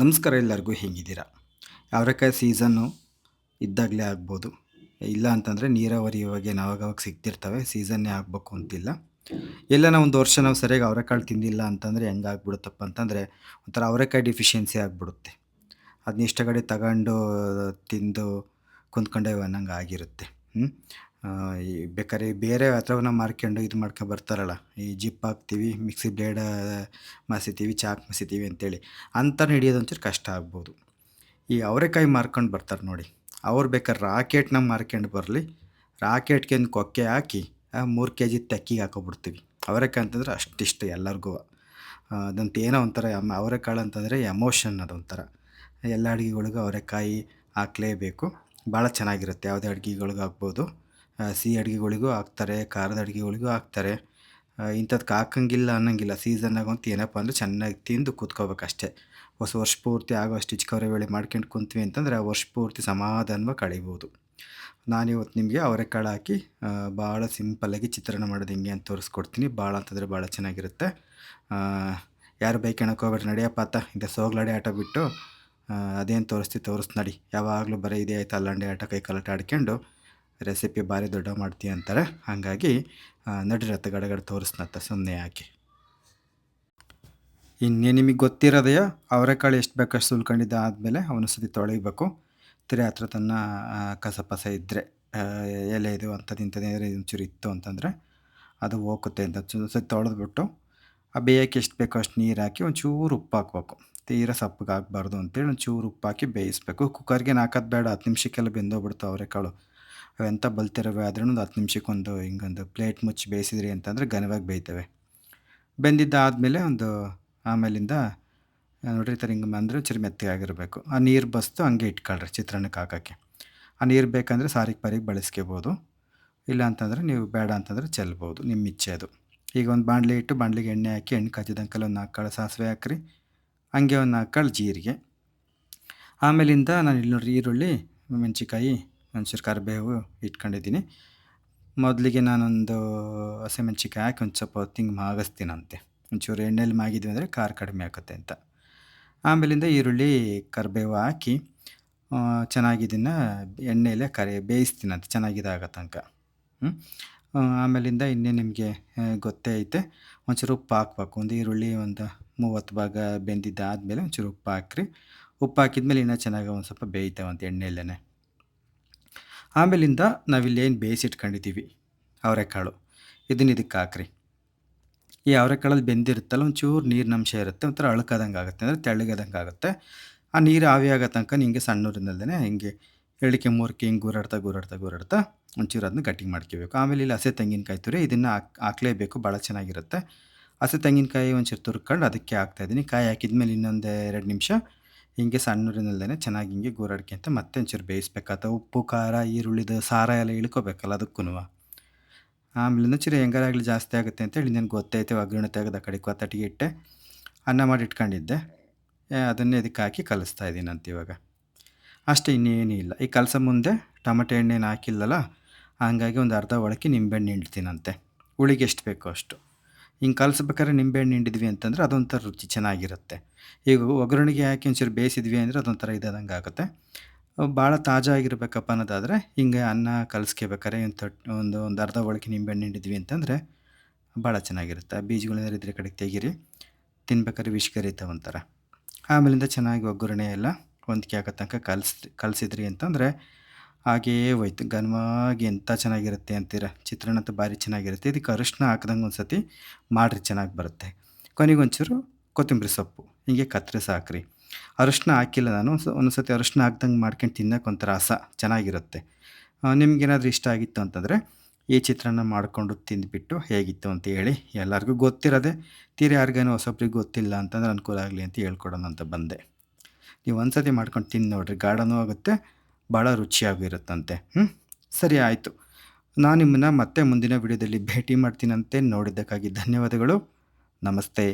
ನಮಸ್ಕಾರ ಎಲ್ಲರಿಗೂ ಹೇಗಿದ್ದೀರಾ? ಅವರೆಕಾಯಿ ಸೀಸನ್ನು ಇದ್ದಾಗಲೇ ಆಗ್ಬೋದು. ಇಲ್ಲ ಅಂತಂದರೆ ನೀರಾವರಿ ಇವಾಗ ಆವಾಗವಾಗ ಸಿಗ್ತಿರ್ತವೆ. ಸೀಸನ್ನೇ ಆಗಬೇಕು ಅಂತಿಲ್ಲ. ಎಲ್ಲನ ಒಂದು ವರ್ಷ ನಾವು ಸರಿಯಾಗಿ ಅವರೆಕಾಳು ತಿಂದಿಲ್ಲ ಅಂತಂದರೆ ಹೆಂಗಾಗ್ಬಿಡುತ್ತಪ್ಪ ಅಂತಂದರೆ ಒಂಥರ ಅವರೆಕಾಯಿ ಡಿಫಿಷಿಯನ್ಸಿ ಆಗಿಬಿಡುತ್ತೆ. ಅದನ್ನ ಇಷ್ಟಗಡೆ ತಗೊಂಡು ತಿಂದು ಕುಂತ್ಕೊಂಡೇವೆ ಅನ್ನಂಗೆ ಆಗಿರುತ್ತೆ. ಈ ಬೇಕಾದ್ರೆ ಬೇರೆ ಅಥವನ್ನ ಮಾರ್ಕೊಂಡು ಇದು ಮಾಡ್ಕೊಂಡು ಬರ್ತಾರಲ್ಲ, ಈ ಜಿಪ್ ಹಾಕ್ತೀವಿ, ಮಿಕ್ಸಿ ಬ್ಲೇಡ ಮಸಿತೀವಿ, ಚಾಕ್ ಮಸಿತೀವಿ ಅಂತೇಳಿ ಅಂಥವ್ರನ್ನ ಹಿಡಿಯೋದು ಒಂಚೂರು ಕಷ್ಟ ಆಗ್ಬೋದು. ಈ ಅವರೆಕಾಯಿ ಮಾರ್ಕೊಂಡು ಬರ್ತಾರೆ ನೋಡಿ, ಅವ್ರು ಬೇಕಾದ್ರೆ ರಾಕೆಟ್ನ ಮಾರ್ಕೊಂಡು ಬರಲಿ, ರಾಕೆಟ್ಗೆ ಒಂದು ಕೊಕ್ಕೆ ಹಾಕಿ 3 ಕೆಜಿ ತೆಕ್ಕಿಗೆ ಹಾಕೊಬಿಡ್ತೀವಿ. ಅವರೆಕಾಯಿ ಅಂತಂದರೆ ಅಷ್ಟಿಷ್ಟ ಎಲ್ಲರಿಗೂ. ಅದಂತೂ ಏನೋ ಒಂಥರ ಅವರೆಕಾಳು ಅಂತಂದರೆ ಎಮೋಷನ್ ಅದೊಂಥರ. ಎಲ್ಲ ಅಡುಗೆಗಳಿಗೂ ಅವರೆಕಾಯಿ ಹಾಕಲೇಬೇಕು. ಭಾಳ ಚೆನ್ನಾಗಿರುತ್ತೆ. ಯಾವುದೇ ಅಡುಗೆಗಳ್ಗೂ ಹಾಕ್ಬೋದು. ಸಿಹಿ ಅಡುಗೆಗಳಿಗೂ ಹಾಕ್ತಾರೆ, ಖಾರದ ಅಡುಗೆಗಳಿಗೂ ಹಾಕ್ತಾರೆ. ಇಂಥದ್ಕೆ ಹಾಕಂಗಿಲ್ಲ ಅನ್ನಂಗಿಲ್ಲ. ಸೀಸನ್ನಾಗಂತೂ ಏನಪ್ಪ ಅಂದರೆ ಚೆನ್ನಾಗಿ ತಿಂದು ಕೂತ್ಕೋಬೇಕಷ್ಟೇ. ವರ್ಷ ಪೂರ್ತಿ ಆಗೋಷ್ಟು ಇಚ್ಕವರೆ ಮಾಡ್ಕೊಂಡು ಕುಂತ್ವಿ ಅಂತಂದರೆ ಆ ವರ್ಷ ಪೂರ್ತಿ ಸಮಾಧಾನವಾಗಿ ಕಳೀಬೋದು. ನಾನಿವತ್ತು ನಿಮಗೆ ಅವರೆಕಾಳು ಹಾಕಿ ಭಾಳ ಸಿಂಪಲ್ಲಾಗಿ ಚಿತ್ರಾನ್ನ ಮಾಡೋದು ಹೆಂಗೆ ಅಂತ ತೋರಿಸ್ಕೊಡ್ತೀನಿ. ಭಾಳ ಅಂತಂದರೆ ಭಾಳ ಚೆನ್ನಾಗಿರುತ್ತೆ. ಯಾರು ಬೈಕೊಳಕ್ಕೆ ಹೋಗ್ಬೇಡ್ರಿ, ನಡಿಯಪ್ಪ ಅತ್ತ ಇಂಥ ಸೋಗ್ಲಾಡಿ ಆಟ ಬಿಟ್ಟು ಅದೇನು ತೋರಿಸ್ ನಡಿ, ಯಾವಾಗಲೂ ಬರೀ ಇದೇ ಆಯ್ತು ಅಲ್ಲಂಡೆ ಆಟ ಕೈ ಕಾಲಾಟ ಆಡ್ಕೊಂಡು ರೆಸಿಪಿ ಭಾರಿ ದೊಡ್ಡ ಮಾಡ್ತೀವಿ ಅಂತಾರೆ. ಹಾಗಾಗಿ ನಡಿರತ್ತ ಗಡಗಡ ತೋರಿಸ್ನತ್ತ ಸುಮ್ಮನೆ ಯಾಕೆ. ಇನ್ನೇ ನಿಮಗೆ ಗೊತ್ತಿರೋದೆಯಾ, ಅವರೆಕಾಳು ಎಷ್ಟು ಬೇಕಷ್ಟು ಸುಲ್ಕೊಂಡಿದ್ದ ಆದಮೇಲೆ ಅವನು ಸತಿ ತೊಳಿಬೇಕು. ತಿರ್ಗಿ ಹತ್ರ ತನ್ನ ಕಸ ಪಸ ಇದ್ದರೆ ಎಲೆ ಇದು ಅಂಥದ್ದು ಇಂಥದ್ದು ಒಂಚೂರು ಇತ್ತು ಅಂತಂದರೆ ಅದು ಹೋಗುತ್ತೆ ಅಂತ ಸತಿ ತೊಳೆದ್ಬಿಟ್ಟು ಆ ಬೇಯಕ್ಕೆ ಎಷ್ಟು ಬೇಕೋ ಅಷ್ಟು ನೀರು ಹಾಕಿ ಒಂಚೂರು ಉಪ್ಪು ಹಾಕ್ಬೇಕು. ತೀರಾ ಸಪ್ಪಗೆ ಆಗಬಾರ್ದು ಅಂತೇಳಿ ಒಂಚೂರು ಉಪ್ಪು ಹಾಕಿ ಬೇಯಿಸ್ಬೇಕು. ಕುಕ್ಕರ್ಗೆ ಹಾಕೋದು ಬೇಡ, 10 ನಿಮಿಷಕ್ಕೆಲ್ಲ ಬೆಂದೋಗ್ಬಿಡ್ತು ಅವರೆಕಾಳು. ಅವೆಂಥ ಬಲ್ತಿರವೆ ಆದ್ರೂ ಒಂದು 10 ನಿಮಿಷಕ್ಕೊಂದು ಹಿಂಗೊಂದು ಪ್ಲೇಟ್ ಮುಚ್ಚಿ ಬೇಯಿಸಿದ್ರಿ ಅಂತಂದರೆ ಘನವಾಗಿ ಬೇಯ್ತವೆ. ಬೆಂದಿದ್ದಾದಮೇಲೆ ಆಮೇಲಿಂದ ನೋಡಿರಿ ಈ ಥರ ಹಿಂಗೆ ಅಂದರೆ ಒಂಚೂರು ಮೆತ್ತಗೆ ಆಗಿರಬೇಕು. ಆ ನೀರು ಬಸ್ತು ಹಂಗೆ ಇಟ್ಕೊಳ್ರಿ ಚಿತ್ರಾನ್ನಕ್ಕೆ ಹಾಕೋಕ್ಕೆ. ಆ ನೀರು ಬೇಕಂದರೆ ಸಾರಿಗೆ ಪಾರಿಗೆ ಬಳಸ್ಕೋಬೋದು. ಇಲ್ಲ ಅಂತಂದರೆ ನೀವು ಬೇಡ ಅಂತಂದರೆ ಚೆಲ್ಬೋದು, ನಿಮ್ಮ ಇಚ್ಛೆ ಅದು. ಈಗ ಒಂದು ಬಾಣಲೆ ಇಟ್ಟು ಬಾಣಲೆಗೆ ಎಣ್ಣೆ ಹಾಕಿ ಎಣ್ಣೆ ಕಾಯ್ದಿದ್ದಂಕಲ್ಲಿ ಒಂದು 4 ಕಾಳು ಸಾಸಿವೆ ಹಾಕ್ರಿ. ಹಂಗೆ ಒಂದು 4 ಕಾಳು ಜೀರಿಗೆ. ಆಮೇಲಿಂದ ನಾನು ಇಲ್ಲಿ ನೋಡಿರಿ ಈರುಳ್ಳಿ, ಮೆಣಸಿನ್ಕಾಯಿ, ಒಂಚೂರು ಕರಿಬೇವು ಇಟ್ಕೊಂಡಿದ್ದೀನಿ. ಮೊದಲಿಗೆ ನಾನೊಂದು ಹಸಿಮೆಣ್ಸಿನ್ಕಾಯಿ ಹಾಕಿ ಒಂದು ಸ್ವಲ್ಪ ಹೊತ್ತು ಹಿಂಗೆ ಮಾಗಿಸ್ತೀನಂತೆ. ಒಂಚೂರು ಎಣ್ಣೆಲಿ ಮಾಗಿದ್ವಿ ಅಂದರೆ ಖಾರ ಕಡಿಮೆ ಆಗುತ್ತೆ ಅಂತ. ಆಮೇಲಿಂದ ಈರುಳ್ಳಿ ಕರಿಬೇವು ಹಾಕಿ ಚೆನ್ನಾಗಿ ಇದನ್ನು ಎಣ್ಣೆಯಲ್ಲೇ ಬೇಯಿಸ್ತೀನಂತೆ ಚೆನ್ನಾಗಿ ಇದಾಗೋ ತನಕ. ಆಮೇಲಿಂದ ಇನ್ನೇ ನಿಮಗೆ ಗೊತ್ತೇ ಐತೆ, ಒಂಚೂರು ಉಪ್ಪು ಹಾಕ್ಬೇಕು. ಒಂದು ಈರುಳ್ಳಿ ಒಂದು 30 ಭಾಗ ಬೆಂದಿದ್ದಾದಮೇಲೆ ಒಂಚೂರು ಉಪ್ಪು ಹಾಕ್ರಿ. ಉಪ್ಪು ಹಾಕಿದ್ಮೇಲೆ ಇನ್ನೂ ಚೆನ್ನಾಗಿ ಒಂದು ಸ್ವಲ್ಪ ಬೇಯ್ತಾವಂತೆ ಎಣ್ಣೆಯಲ್ಲೇ. ಆಮೇಲಿಂದ ನಾವಿಲ್ಲೇನು ಬೇಯಿಸಿಟ್ಕೊಂಡಿದ್ದೀವಿ ಅವರೆಕಾಳು, ಇದನ್ನು ಇದಕ್ಕೆ ಹಾಕ್ರಿ. ಈ ಅವರೆಕಾಳಲ್ಲಿ ಬೆಂದಿರುತ್ತಲ್ಲ ಒಂಚೂರು ನೀರಿನಂಶ ಇರುತ್ತೆ, ಒಂಥರ ಅಳ್ಕದಂಗೆ ಆಗುತ್ತೆ, ಅಂದರೆ ತೆಳ್ಳಗಾದಂಗೆ ಆಗುತ್ತೆ. ಆ ನೀರು ಆವಿ ಆಗೋ ತನಕ ನಿಮಗೆ ಸಣ್ಣೂರಿನಲ್ಲೇ ಹಿಂಗೆ ಎಳಿಕೆ ಮೂರಕ್ಕೆ ಹಿಂಗೆ ಗೂರಾಡ್ತಾ ಒಂಚೂರು ಅದನ್ನ ಗಟ್ಟಿಗೆ ಮಾಡ್ಕೋಬೇಕು. ಆಮೇಲೆ ಇಲ್ಲಿ ಹಸಿ ತೆಂಗಿನಕಾಯಿ ತುರಿ, ಇದನ್ನು ಹಾಕಲೇಬೇಕು, ಭಾಳ ಚೆನ್ನಾಗಿರುತ್ತೆ. ಹಸಿ ತೆಂಗಿನಕಾಯಿ ಒಂಚೂರು ತುರ್ಕೊಂಡು ಅದಕ್ಕೆ ಹಾಕ್ತಾಯಿದ್ದೀನಿ. ಕಾಯಿ ಹಾಕಿದ್ಮೇಲೆ ಇನ್ನೊಂದು 2 ನಿಮಿಷ ಹಿಂಗೆ ಸಣ್ಣೂರಿನಲ್ಲೇ ಚೆನ್ನಾಗಿ ಹಿಂಗೆ ಗೂರಾಡ್ಕೊಂತ ಮತ್ತೆ ಒಂಚೂರು ಬೇಯಿಸ್ಬೇಕಾಗ್ತದೆ. ಉಪ್ಪು ಖಾರ ಈರುಳ್ಳಿದು ಸಾರ ಎಲ್ಲ ಇಳ್ಕೊಬೇಕಲ್ಲ ಅದಕ್ಕೂ. ಆಮೇಲಿಂದ ಒಂಚೂರು ಹೆಂಗಾರಾಗಲಿ ಜಾಸ್ತಿ ಆಗುತ್ತೆ ಅಂತೇಳಿ ಇನ್ನೇನು ಗೊತ್ತೈತೆ. ಒಗ್ಗರಣೆ ತೆಗೆದು ಆ ಕಡೆ ಕೊತ್ತಟ್ಟಿಗೆ ಇಟ್ಟೆ, ಅನ್ನ ಮಾಡಿ ಇಟ್ಕೊಂಡಿದ್ದೆ, ಅದನ್ನೇ ಇದಕ್ಕೆ ಹಾಕಿ ಕಲಿಸ್ತಾ ಇದ್ದೀನಂತ ಇವಾಗ. ಅಷ್ಟೇ, ಇನ್ನೇನೂ ಇಲ್ಲ. ಈ ಕಲಸೋ ಮುಂದೆ ಟೊಮೆಟೊ ಎಣ್ಣೆನ ಹಾಕಿಲ್ಲಲ್ಲ, ಹಂಗಾಗಿ ಒಂದು ಅರ್ಧ ಒಳಕ್ಕೆ ನಿಂಬೆಹಣ್ಣು ಹಿಂಡ್ತೀನಂತೆ, ಹುಳಿಗೆ ಎಷ್ಟು ಬೇಕೋ ಅಷ್ಟು. ಹಿಂಗೆ ಕಲಸ್ಬೇಕಾದ್ರೆ ನಿಂಬೆಹಣ್ಣು ಹಿಂಡಿದ್ವಿ ಅಂತಂದರೆ ಅದೊಂಥರ ರುಚಿ ಚೆನ್ನಾಗಿರುತ್ತೆ. ಈಗ ಒಗ್ಗರಣೆಗೆ ಹಾಕಿ ಒಂಚೂರು ಬೇಯಿಸಿದ್ವಿ ಅಂದರೆ ಅದೊಂಥರ ಇದಾದಂಗೆ ಆಗುತ್ತೆ. ಭಾಳ ತಾಜಾ ಆಗಿರಬೇಕಪ್ಪ ಅನ್ನೋದಾದರೆ ಹಿಂಗೆ ಅನ್ನ ಕಲಸ್ಕೋಬೇಕಾರೆ ಒಂದು ಅರ್ಧ ಒಳಕ್ಕೆ ನಿಂಬೆಹಣ್ಣು ಹಿಂಡಿದ್ವಿ ಅಂತಂದರೆ ಭಾಳ ಚೆನ್ನಾಗಿರುತ್ತೆ. ಆ ಬೀಜಗಳೇನಾದ್ರು ಇದ್ರೆ ಕಡೆಗೆ ತೆಗೀರಿ, ತಿನ್ಬೇಕಾದ್ರೆ ವಿಷ್ ಕರೀತಾವೆ ಒಂಥರ. ಆಮೇಲಿಂದ ಚೆನ್ನಾಗಿ ಒಗ್ಗರಣೆ ಎಲ್ಲ ಹೊಂದಿಕೆ ಆಗೋ ತನಕ ಕಲಸಿದ್ರಿ ಅಂತಂದರೆ ಹಾಗೆಯೇ ಹೋಯ್ತು. ಘನವಾಗಿ ಎಂಥ ಚೆನ್ನಾಗಿರುತ್ತೆ ಅಂತೀರ. ಚಿತ್ರಾನ್ನ ಅಂತೂ ಭಾರಿ ಚೆನ್ನಾಗಿರುತ್ತೆ. ಇದಕ್ಕೆ ಅರಿಶಿನ ಹಾಕ್ದಂಗೆ ಒಂದು ಸತಿ ಮಾಡಿರಿ, ಚೆನ್ನಾಗಿ ಬರುತ್ತೆ. ಕೊನೆಗೆ ಒಂಚೂರು ಕೊತ್ತಂಬರಿ ಸೊಪ್ಪು ಹೀಗೆ ಕತ್ತರಿಸಿ ಹಾಕ್ರಿ. ಅರಿಶಿನ ಹಾಕಿಲ್ಲ ನಾನು, ಒಂದೊಂದು ಸತಿ ಅರಿಶಿನ ಹಾಕ್ದಂಗೆ ಮಾಡ್ಕೊಂಡು ತಿನ್ನೋಕೆ ಒಂಥರ ರಸ ಚೆನ್ನಾಗಿರುತ್ತೆ. ನಿಮ್ಗೇನಾದರೂ ಇಷ್ಟ ಆಗಿತ್ತು ಅಂತಂದರೆ ಈ ಚಿತ್ರಾನ್ನ ಮಾಡಿಕೊಂಡು ತಿಂದುಬಿಟ್ಟು ಹೇಗಿತ್ತು ಅಂತ ಹೇಳಿ. ಎಲ್ಲರಿಗೂ ಗೊತ್ತಿರೋದೆ, ತೀರಾ ಯಾರಿಗೇನೋ ಹೊಸಬ್ರಿಗೆ ಗೊತ್ತಿಲ್ಲ ಅಂತಂದ್ರೆ ಅನುಕೂಲ ಆಗಲಿ ಅಂತ ಹೇಳ್ಕೊಡೋಣ ಅಂತ ಬಂದೆ. ನೀವು ಒಂದು ಸತಿ ಮಾಡ್ಕೊಂಡು ತಿಂದು ನೋಡಿರಿ, ಗಾಢನೂ ಆಗುತ್ತೆ, ಭಾಳ ರುಚಿಯಾಗಿರುತ್ತಂತೆ. ಸರಿ ಆಯಿತು. ನಾನು ನಿಮ್ಮನ್ನು ಮತ್ತೆ ಮುಂದಿನ ವಿಡಿಯೋದಲ್ಲಿ ಭೇಟಿ ಮಾಡ್ತೀನಂತೆ. ನೋಡಿದ್ದಕ್ಕಾಗಿ ಧನ್ಯವಾದಗಳು. ನಮಸ್ತೆ.